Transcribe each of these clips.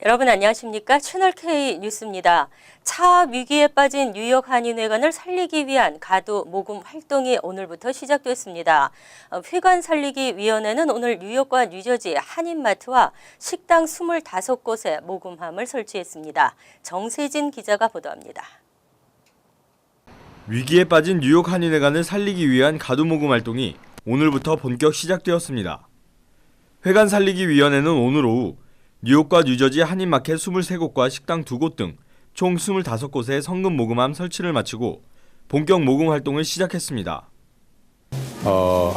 여러분 안녕하십니까? 채널K 뉴스입니다. 차 위기에 빠진 뉴욕 한인회관을 살리기 위한 가두 모금 활동이 오늘부터 시작됐습니다. 회관 살리기 위원회는 오늘 뉴욕과 뉴저지 한인마트와 식당 25곳에 모금함을 설치했습니다. 정세진 기자가 보도합니다. 위기에 빠진 뉴욕 한인회관을 살리기 위한 가두 모금 활동이 오늘부터 본격 시작되었습니다. 회관 살리기 위원회는 오늘 오후 뉴욕과 뉴저지 한인마켓 23곳과 식당 2곳 등 총 25곳에 성금 모금함 설치를 마치고 본격 모금 활동을 시작했습니다.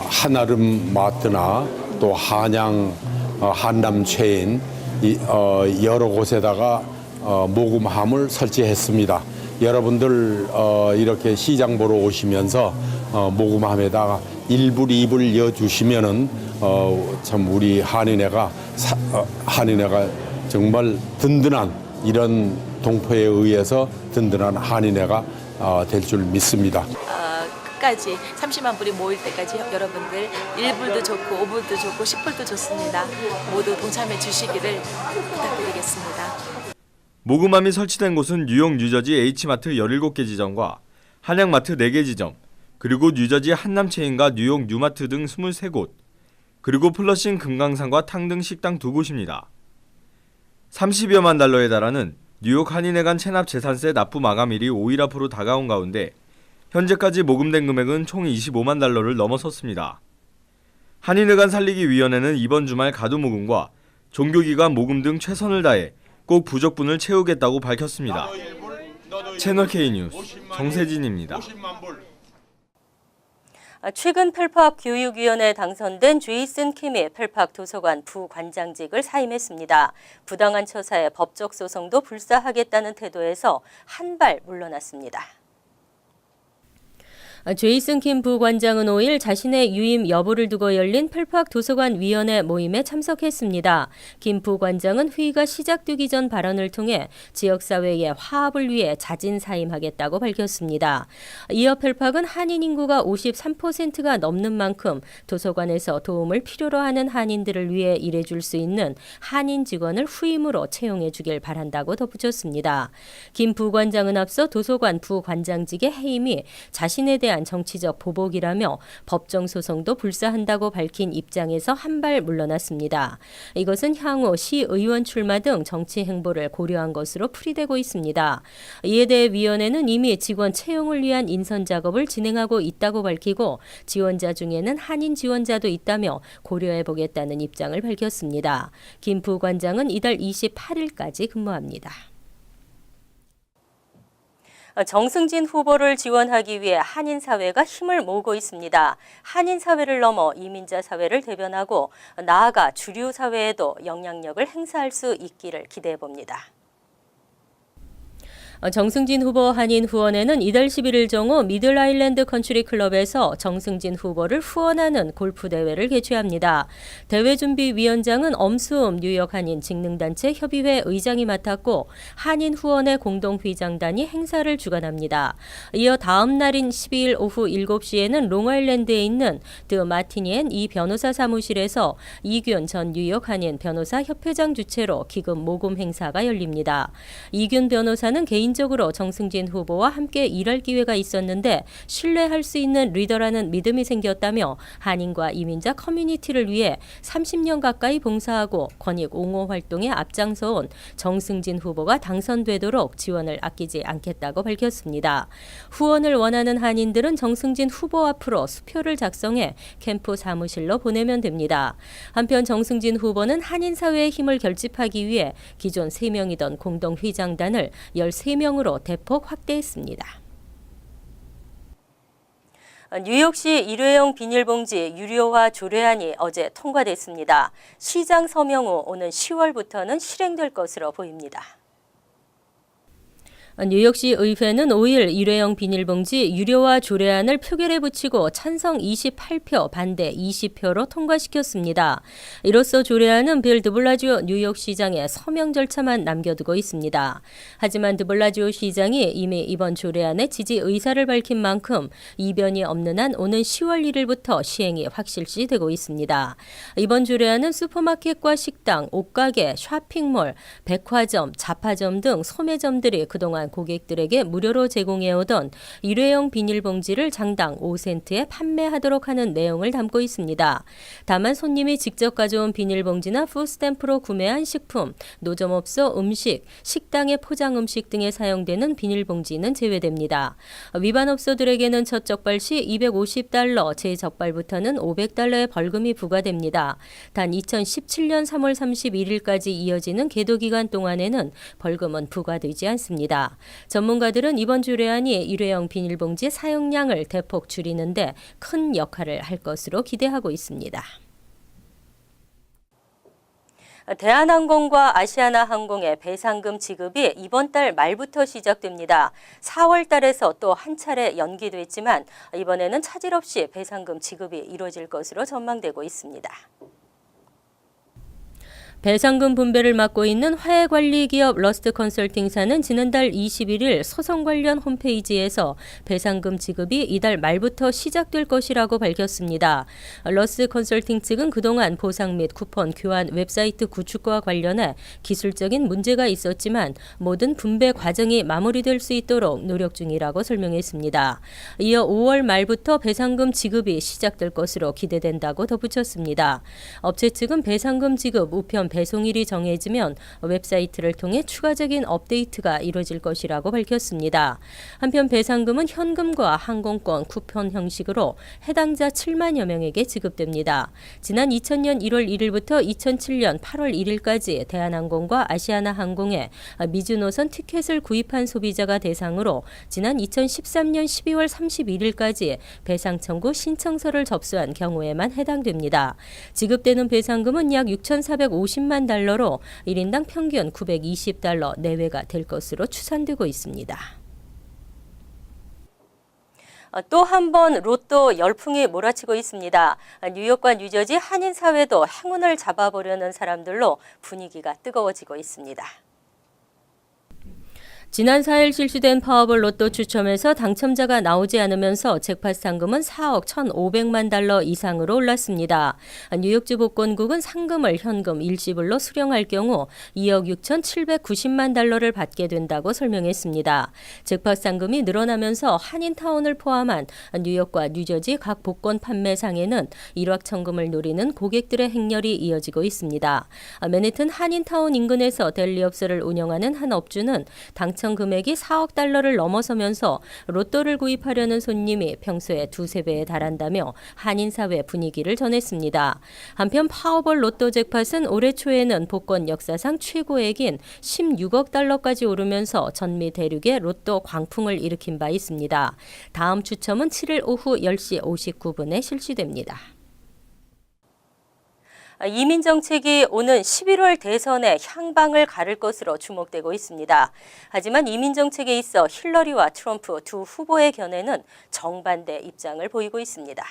한아름 마트나 또 한양 한남 체인 여러 곳에다가 모금함을 설치했습니다. 여러분들 이렇게 시장 보러 오시면서 모금함에다가 1불, 2불 여주시면은 참 우리 한인회가 정말 든든한 이런 동포에 의해서 든든한 한인회가 될 줄 믿습니다. 끝까지 30만 불이 모일 때까지 여러분들 1불도 좋고 5불도 좋고 10불도 좋습니다. 모두 동참해 주시기를 부탁드리겠습니다. 모금함이 설치된 곳은 뉴욕 뉴저지 H마트 17개 지점과 한양마트 4개 지점, 그리고 뉴저지 한남체인과 뉴욕 뉴마트 등 23곳, 그리고 플러싱 금강산과 탕 등 식당 2곳입니다. 30여만 달러에 달하는 뉴욕 한인회관 체납 재산세 납부 마감일이 5일 앞으로 다가온 가운데 현재까지 모금된 금액은 총 25만 달러를 넘어섰습니다. 한인회관 살리기 위원회는 이번 주말 가두 모금과 종교기관 모금 등 최선을 다해 꼭 부족분을 채우겠다고 밝혔습니다. 채널K 뉴스 정세진입니다. 최근 펠팍 교육위원회에 당선된 제이슨 킴이 펠팍 도서관 부관장직을 사임했습니다. 부당한 처사에 법적 소송도 불사하겠다는 태도에서 한 발 물러났습니다. 제이슨 킴 부관장은 5일 자신의 유임 여부를 두고 열린 펠팍 도서관 위원회 모임에 참석했습니다. 김 부관장은 회의가 시작되기 전 발언을 통해 지역사회의 화합을 위해 자진 사임하겠다고 밝혔습니다. 이어 펠팍은 한인 인구가 53%가 넘는 만큼 도서관에서 도움을 필요로 하는 한인들을 위해 일해줄 수 있는 한인 직원을 후임으로 채용해 주길 바란다고 덧붙였습니다. 김 부관장은 앞서 도서관 부관장직의 해임이 자신에 대한 정치적 보복이라며 법정 소송도 불사한다고 밝힌 입장에서 한 발 물러났습니다. 이것은 향후 시의원 출마 등 정치 행보를 고려한 것으로 풀이되고 있습니다. 이에 대해 위원회는 이미 직원 채용을 위한 인선 작업을 진행하고 있다고 밝히고 지원자 중에는 한인 지원자도 있다며 고려해 보겠다는 입장을 밝혔습니다. 김 부관장은 이달 28일까지 근무합니다. 정승진 후보를 지원하기 위해 한인사회가 힘을 모으고 있습니다. 한인사회를 넘어 이민자 사회를 대변하고 나아가 주류 사회에도 영향력을 행사할 수 있기를 기대해 봅니다. 정승진 후보 한인 후원회는 이달 11일 정오 미들아일랜드 컨트리 클럽에서 정승진 후보를 후원하는 골프 대회를 개최합니다. 대회 준비 위원장은 엄수음 뉴욕 한인 직능단체 협의회 의장이 맡았고 한인 후원회 공동회장단이 행사를 주관합니다. 이어 다음 날인 12일 오후 7시에는 롱아일랜드에 있는 드 마티니엔 이 변호사 사무실에서 이균 전 뉴욕 한인 변호사 협회장 주최로 기금 모금 행사가 열립니다. 이균 변호사는 개인적으로 정승진 후보와 함께 일할 기회가 있었는데 신뢰할 수 있는 리더라는 믿음이 생겼다며 한인과 이민자 커뮤니티를 위해 30년 가까이 봉사하고 권익 옹호 활동에 앞장서온 정승진 후보가 당선되도록 지원을 아끼지 않겠다고 밝혔습니다. 후원을 원하는 한인들은 정승진 후보 앞으로 수표를 작성해 캠프 사무실로 보내면 됩니다. 한편 정승진 후보는 한인사회의 힘을 결집하기 위해 기존 3명이던 공동회장단을 13명으로 대폭 확대했습니다. 뉴욕시 일회용 비닐봉지 유료화 조례안이 어제 통과됐습니다. 시장 서명 후 오는 10월부터는 실행될 것으로 보입니다. 뉴욕시 의회는 5일 일회용 비닐봉지 유료화 조례안을 표결에 붙이고 찬성 28표, 반대 20표로 통과시켰습니다. 이로써 조례안은 빌 드블라지오 뉴욕시장의 서명 절차만 남겨두고 있습니다. 하지만 드블라지오 시장이 이미 이번 조례안에 지지 의사를 밝힌 만큼 이변이 없는 한 오는 10월 1일부터 시행이 확실시되고 있습니다. 이번 조례안은 슈퍼마켓과 식당, 옷가게, 쇼핑몰, 백화점, 잡화점 등 소매점들이 그동안 고객들에게 무료로 제공해오던 일회용 비닐봉지를 장당 5센트에 판매하도록 하는 내용을 담고 있습니다. 다만 손님이 직접 가져온 비닐봉지나 푸드스탬프로 구매한 식품, 노점업소 음식, 식당의 포장 음식 등에 사용되는 비닐봉지는 제외됩니다. 위반 업소들에게는 첫 적발 시 $250, 재적발부터는 $500의 벌금이 부과됩니다. 단 2017년 3월 31일까지 이어지는 계도 기간 동안에는 벌금은 부과되지 않습니다. 전문가들은 이번 조례안이 일회용 비닐봉지의 사용량을 대폭 줄이는데 큰 역할을 할 것으로 기대하고 있습니다. 대한항공과 아시아나항공의 배상금 지급이 이번 달 말부터 시작됩니다. 4월 달에서 또 한 차례 연기됐지만 이번에는 차질 없이 배상금 지급이 이루어질 것으로 전망되고 있습니다. 배상금 분배를 맡고 있는 화해관리기업 러스트 컨설팅사는 지난달 21일 소송 관련 홈페이지에서 배상금 지급이 이달 말부터 시작될 것이라고 밝혔습니다. 러스트 컨설팅 측은 그동안 보상 및 쿠폰 교환 웹사이트 구축과 관련해 기술적인 문제가 있었지만 모든 분배 과정이 마무리될 수 있도록 노력 중이라고 설명했습니다. 이어 5월 말부터 배상금 지급이 시작될 것으로 기대된다고 덧붙였습니다. 업체 측은 배상금 지급 우편 배송일이 정해지면 웹사이트를 통해 추가적인 업데이트가 이루어질 것이라고 밝혔습니다. 한편 배상금은 현금과 항공권 쿠폰 형식으로 해당자 7만여 명에게 지급됩니다. 지난 2000년 1월 1일부터 2007년 8월 1일까지 대한항공과 아시아나항공에 미주노선 티켓을 구입한 소비자가 대상으로 지난 2013년 12월 31일까지 배상 청구 신청서를 접수한 경우에만 해당됩니다. 지급되는 배상금은 약 6,450만 달러로 1인당 평균 $920 내외가 될 것으로 추산되고 있습니다. 또 한 번 로또 열풍이 몰아치고 있습니다. 뉴욕과 뉴저지 한인 사회도 행운을 잡아보려는 사람들로 분위기가 뜨거워지고 있습니다. 지난 4일 실시된 파워볼 로또 추첨에서 당첨자가 나오지 않으면서 잭팟 상금은 4억 1,500만 달러 이상으로 올랐습니다. 뉴욕주 복권국은 상금을 현금 일시불로 수령할 경우 2억 6,790만 달러를 받게 된다고 설명했습니다. 잭팟 상금이 늘어나면서 한인타운을 포함한 뉴욕과 뉴저지 각 복권 판매상에는 일확천금을 노리는 고객들의 행렬이 이어지고 있습니다. 맨해튼 한인타운 인근에서 델리업소를 운영하는 한 업주는 당첨 금액이 4억 달러를 넘어서면서 로또를 구입하려는 손님이 평소에 2~3배에 달한다며 한인사회 분위기를 전했습니다. 한편 파워볼 로또 잭팟은 올해 초에는 복권 역사상 최고액인 16억 달러까지 오르면서 전미 대륙에 로또 광풍을 일으킨 바 있습니다. 다음 추첨은 7일 오후 10시 59분에 실시됩니다. 이민 정책이 오는 11월 대선에 향방을 가를 것으로 주목되고 있습니다. 하지만 이민 정책에 있어 힐러리와 트럼프 두 후보의 견해는 정반대 입장을 보이고 있습니다.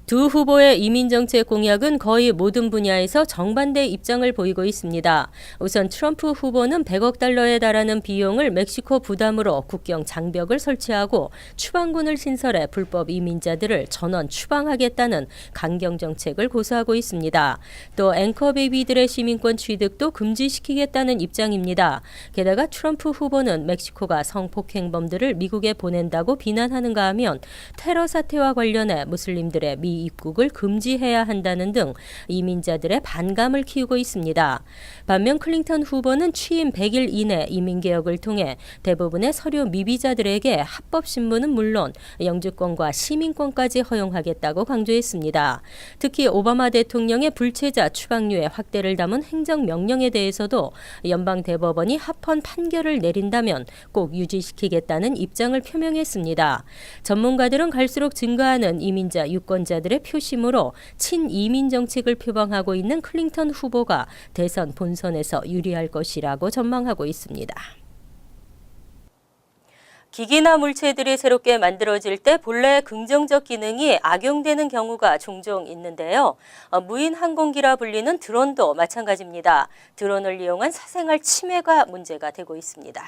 두 후보의 이민정책 공약은 거의 모든 분야에서 정반대 입장을 보이고 있습니다. 우선 트럼프 후보는 100억 달러에 달하는 비용을 멕시코 부담으로 국경 장벽을 설치하고 추방군을 신설해 불법 이민자들을 전원 추방하겠다는 강경 정책을 고수하고 있습니다. 또 앵커 베이비들의 시민권 취득도 금지시키겠다는 입장입니다. 게다가 트럼프 후보는 멕시코가 성폭행범들을 미국에 보낸다고 비난하는가 하면 테러 사태와 관련해 무슬림들의 미 입국을 금지해야 한다는 등 이민자들의 반감을 키우고 있습니다. 반면 클린턴 후보는 취임 100일 이내 이민개혁을 통해 대부분의 서류 미비자들에게 합법 신분은 물론 영주권과 시민권까지 허용하겠다고 강조했습니다. 특히 오바마 대통령의 불체자 추방률의 확대를 담은 행정명령에 대해서도 연방대법원이 합헌 판결을 내린다면 꼭 유지시키겠다는 입장을 표명했습니다. 전문가들은 갈수록 증가하는 이민자 유권자들 지지자들의 표심으로 친이민 정책을 표방하고 있는 클린턴 후보가 대선 본선에서 유리할 것이라고 전망하고 있습니다. 기기나 물체들이 새롭게 만들어질 때 본래 긍정적 기능이 악용되는 경우가 종종 있는데요. 무인 항공기라 불리는 드론도 마찬가지입니다. 드론을 이용한 사생활 침해가 문제가 되고 있습니다.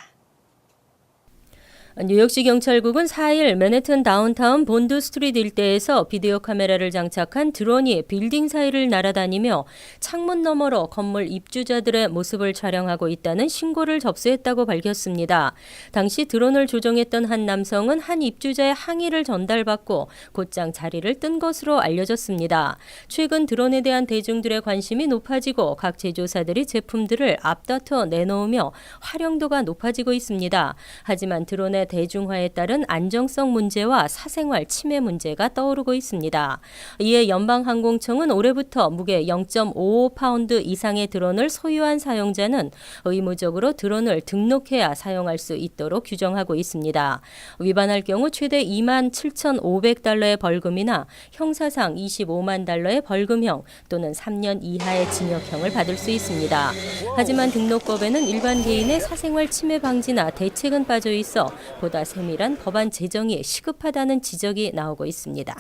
뉴욕시 경찰국은 4일 맨해튼 다운타운 본드 스트리트 일대에서 비디오 카메라를 장착한 드론이 빌딩 사이를 날아다니며 창문 너머로 건물 입주자들의 모습을 촬영하고 있다는 신고를 접수했다고 밝혔습니다. 당시 드론을 조종했던 한 남성은 한 입주자의 항의를 전달받고 곧장 자리를 뜬 것으로 알려졌습니다. 최근 드론에 대한 대중들의 관심이 높아지고 각 제조사들이 제품들을 앞다퉈 내놓으며 활용도가 높아지고 있습니다. 하지만 드론의 대중화에 따른 안정성 문제와 사생활 침해 문제가 떠오르고 있습니다. 이에 연방항공청은 올해부터 무게 0.55파운드 이상의 드론을 소유한 사용자는 의무적으로 드론을 등록해야 사용할 수 있도록 규정하고 있습니다. 위반할 경우 최대 27,500달러의 벌금이나 형사상 25만 달러의 벌금형 또는 3년 이하의 징역형을 받을 수 있습니다. 하지만 등록법에는 일반 개인의 사생활 침해 방지나 대책은 빠져 있어 보다 세밀한 법안 제정이 시급하다는 지적이 나오고 있습니다.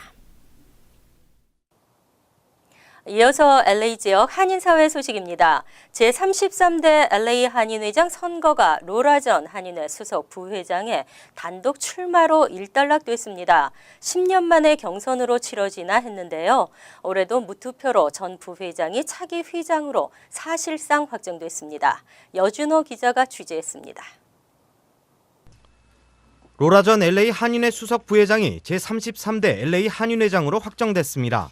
이어서 LA 지역 한인사회 소식입니다. 제33대 LA 한인회장 선거가 로라 전 한인회 수석 부회장의 단독 출마로 일단락됐습니다. 10년 만에 경선으로 치러지나 했는데요. 올해도 무투표로 전 부회장이 차기 회장으로 사실상 확정됐습니다. 여준호 기자가 취재했습니다. 로라 전 LA 한인회 수석 부회장이 제33대 LA 한인회장으로 확정됐습니다.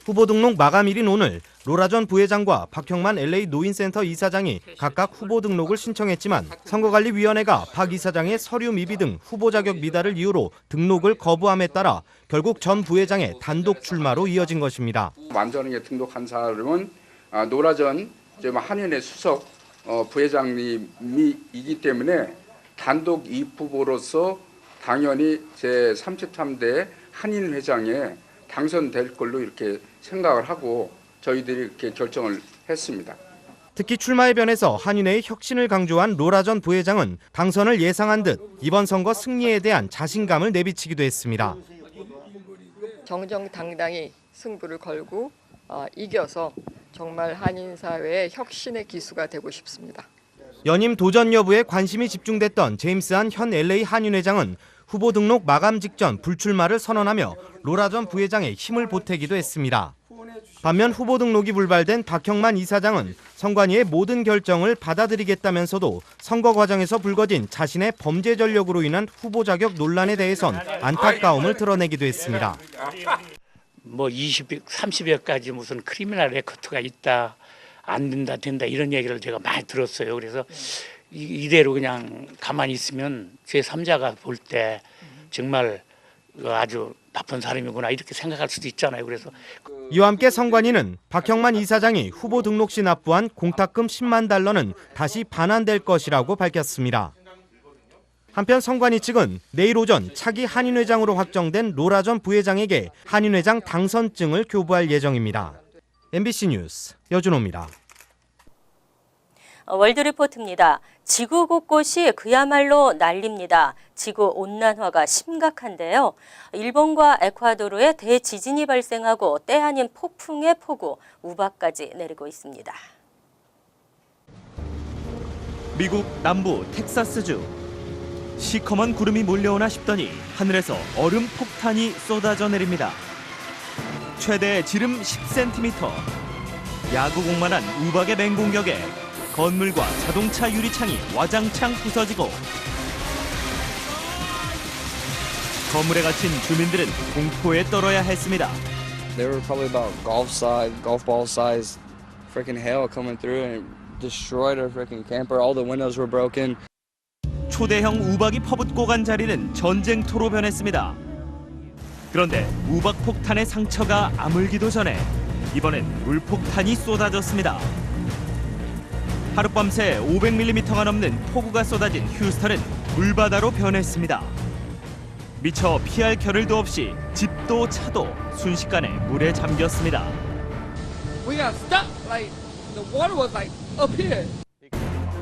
후보 등록 마감일인 오늘 로라 전 부회장과 박형만 LA 노인센터 이사장이 각각 후보 등록을 신청했지만 선거관리위원회가 박 이사장의 서류 미비 등 후보 자격 미달을 이유로 등록을 거부함에 따라 결국 전 부회장의 단독 출마로 이어진 것입니다. 완전하게 등록한 사람은 노라 전 한인회 수석 부회장님이기 때문에 단독 입후보로서 당연히 제33대 한인회장에 당선될 걸로 이렇게 생각을 하고 저희들이 이렇게 결정을 했습니다. 특히 출마에 변해서 한인회의 혁신을 강조한 로라 전 부회장은 당선을 예상한 듯 이번 선거 승리에 대한 자신감을 내비치기도 했습니다. 정정당당히 승부를 걸고 이겨서 정말 한인사회의 혁신의 기수가 되고 싶습니다. 연임 도전 여부에 관심이 집중됐던 제임스한 현 LA 한인회장은 후보 등록 마감 직전 불출마를 선언하며 로라 전 부회장의 힘을 보태기도 했습니다. 반면 후보 등록이 불발된 박형만 이사장은 선관위의 모든 결정을 받아들이겠다면서도 선거 과정에서 불거진 자신의 범죄 전력으로 인한 후보 자격 논란에 대해선 안타까움을 드러내기도 했습니다. 30여 가지 무슨 크리미널 레코드가 있다. 안 된다 이런 얘기를 제가 많이 들었어요. 그래서 이대로 그냥 가만히 있으면 제3자가 볼 때 정말 아주 나쁜 사람이구나 이렇게 생각할 수도 있잖아요. 그래서 이와 함께 선관위는 박형만 이사장이 후보 등록 시 납부한 공탁금 10만 달러는 다시 반환될 것이라고 밝혔습니다. 한편 선관위 측은 내일 오전 차기 한인회장으로 확정된 로라 전 부회장에게 한인회장 당선증을 교부할 예정입니다. MBC 뉴스 여준호입니다. 월드리포트입니다. 지구 곳곳이 그야말로 난립니다. 지구 온난화가 심각한데요. 일본과 에콰도르에 대지진이 발생하고 때 아닌 폭풍의 폭우, 우박까지 내리고 있습니다. 미국 남부 텍사스주. 시커먼 구름이 몰려오나 싶더니 하늘에서 얼음 폭탄이 쏟아져 내립니다. 최대 지름 10cm, 야구공만한 우박의 맹공격에 건물과 자동차 유리창이 와장창 부서지고 건물에 갇힌 주민들은 공포에 떨어야 했습니다. There were probably about golf ball size freaking hail coming through and destroyed our freaking camper. All the windows were broken. 초대형 우박이 퍼붓고 간 자리는 전쟁터로 변했습니다. 그런데 우박 폭탄의 상처가 아물기도 전에 이번엔 물폭탄이 쏟아졌습니다. 하룻밤새 500mm가 넘는 폭우가 쏟아진 휴스턴은 물바다로 변했습니다. 미처 피할 겨를도 없이 집도 차도 순식간에 물에 잠겼습니다. We got stuck. Like the water was like up here.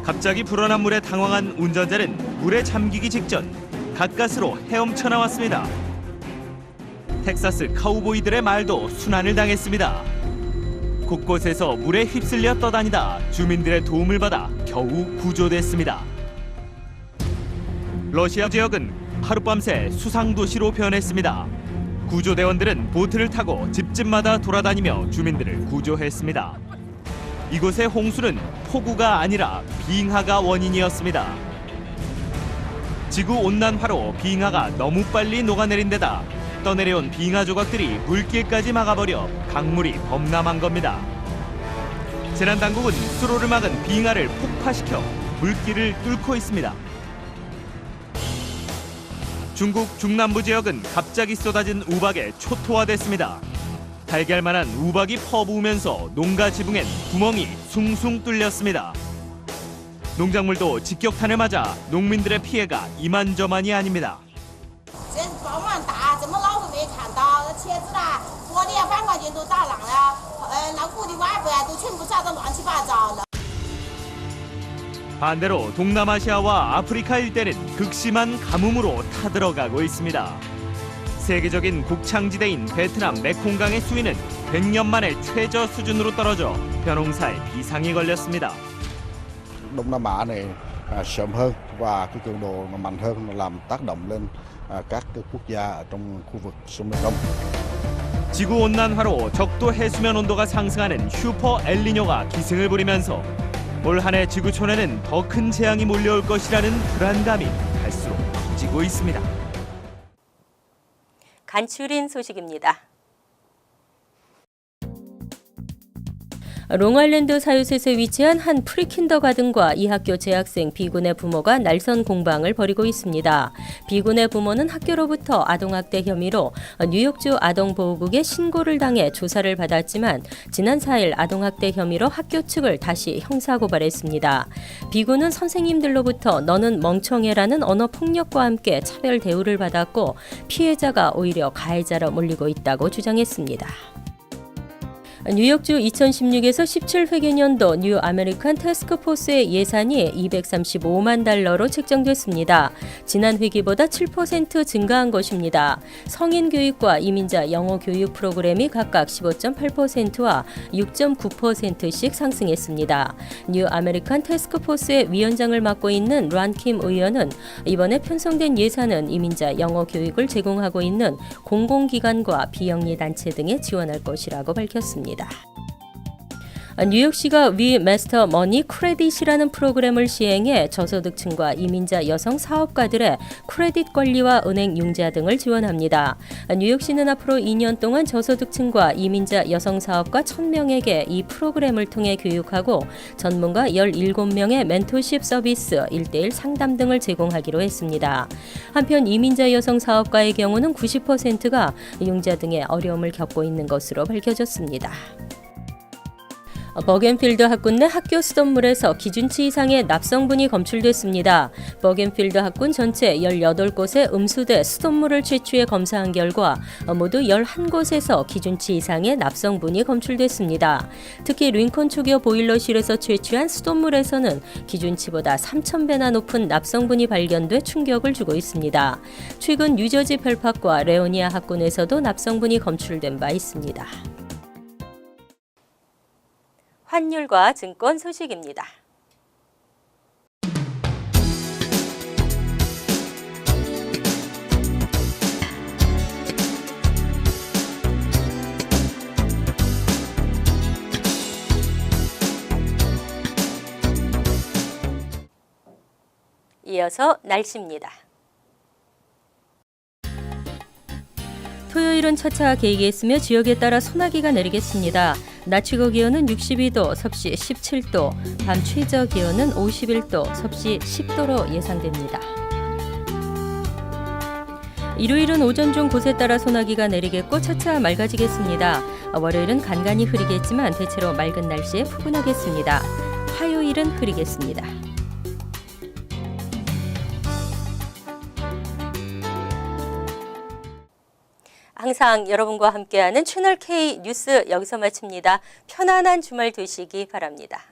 갑자기 불어난 물에 당황한 운전자는 물에 잠기기 직전 가까스로 헤엄쳐 나왔습니다. 텍사스 카우보이들의 말도 순환을 당했습니다. 곳곳에서 물에 휩쓸려 떠다니다 주민들의 도움을 받아 겨우 구조됐습니다. 러시아 지역은 하룻밤새 수상도시로 변했습니다. 구조대원들은 보트를 타고 집집마다 돌아다니며 주민들을 구조했습니다. 이곳의 홍수는 폭우가 아니라 빙하가 원인이었습니다. 지구온난화로 빙하가 너무 빨리 녹아내린 데다 떠내려온 빙하 조각들이 물길까지 막아버려 강물이 범람한 겁니다. 재난당국은 수로를 막은 빙하를 폭파시켜 물길을 뚫고 있습니다. 중국 중남부 지역은 갑자기 쏟아진 우박에 초토화됐습니다. 달걀만한 우박이 퍼부으면서 농가 지붕엔 구멍이 숭숭 뚫렸습니다. 농작물도 직격탄을 맞아 농민들의 피해가 이만저만이 아닙니다. 반대로 동남아시아와 아프리카 일대는 극심한 가뭄으로 타들어가고 있습니다. 세계적인 곡창지대인 베트남 메콩강의 수위는 100년 만에 최저 수준으로 떨어져 벼농사에 이상이 걸렸습니다. Đông Nam Á này sớm hơn và cái cường độ nó mạnh hơn, nó làm tác động lên các cái quốc gia ở trong khu vực sông Mekong. 지구온난화로 적도 해수면 온도가 상승하는 슈퍼 엘니뇨가 기승을 부리면서 올 한 해 지구촌에는 더 큰 재앙이 몰려올 것이라는 불안감이 갈수록 커지고 있습니다. 간추린 소식입니다. 롱아일랜드 사유셋에 위치한 한 프리킨더가든과 이 학교 재학생 B군의 부모가 날선 공방을 벌이고 있습니다. B군의 부모는 학교로부터 아동학대 혐의로 뉴욕주 아동보호국에 신고를 당해 조사를 받았지만 지난 4일 아동학대 혐의로 학교 측을 다시 형사고발했습니다. B군은 선생님들로부터 너는 멍청해라는 언어폭력과 함께 차별 대우를 받았고 피해자가 오히려 가해자로 몰리고 있다고 주장했습니다. 뉴욕주 2016에서 17회계년도 뉴 아메리칸 태스크포스의 예산이 $235만 책정됐습니다. 지난 회기보다 7% 증가한 것입니다. 성인 교육과 이민자 영어 교육 프로그램이 각각 15.8%와 6.9%씩 상승했습니다. 뉴 아메리칸 태스크포스의 위원장을 맡고 있는 란킴 의원은 이번에 편성된 예산은 이민자 영어 교육을 제공하고 있는 공공기관과 비영리 단체 등에 지원할 것이라고 밝혔습니다. 뉴욕시가 위 마스터 머니 크레딧이라는 프로그램을 시행해 저소득층과 이민자 여성 사업가들의 크레딧 관리와 은행 융자 등을 지원합니다. 뉴욕시는 앞으로 2년 동안 저소득층과 이민자 여성 사업가 1,000명에게 이 프로그램을 통해 교육하고 전문가 17명의 멘토십 서비스, 1:1 상담 등을 제공하기로 했습니다. 한편 이민자 여성 사업가의 경우는 90%가 융자 등의 어려움을 겪고 있는 것으로 밝혀졌습니다. 버겐필드 학군 내 학교 수돗물에서 기준치 이상의 납성분이 검출됐습니다. 버겐필드 학군 전체 18곳의 음수대 수돗물을 채취해 검사한 결과 모두 11곳에서 기준치 이상의 납성분이 검출됐습니다. 특히 링컨 초교 보일러실에서 채취한 수돗물에서는 기준치보다 3,000배나 높은 납성분이 발견돼 충격을 주고 있습니다. 최근 뉴저지 펠팍과 레오니아 학군에서도 납성분이 검출된 바 있습니다. 환율과 증권 소식입니다. 이어서 날씨입니다. 토요일은 차차 개이겠으며 지역에 따라 소나기가 내리겠습니다. 낮 최고 기온은 62도, 섭씨 17도, 밤 최저 기온은 51도, 섭씨 10도로 예상됩니다. 일요일은 오전 중 곳에 따라 소나기가 내리겠고 차차 맑아지겠습니다. 월요일은 간간히 흐리겠지만 대체로 맑은 날씨에 푸근하겠습니다. 화요일은 흐리겠습니다. 항상 여러분과 함께하는 채널 K 뉴스 여기서 마칩니다. 편안한 주말 되시기 바랍니다.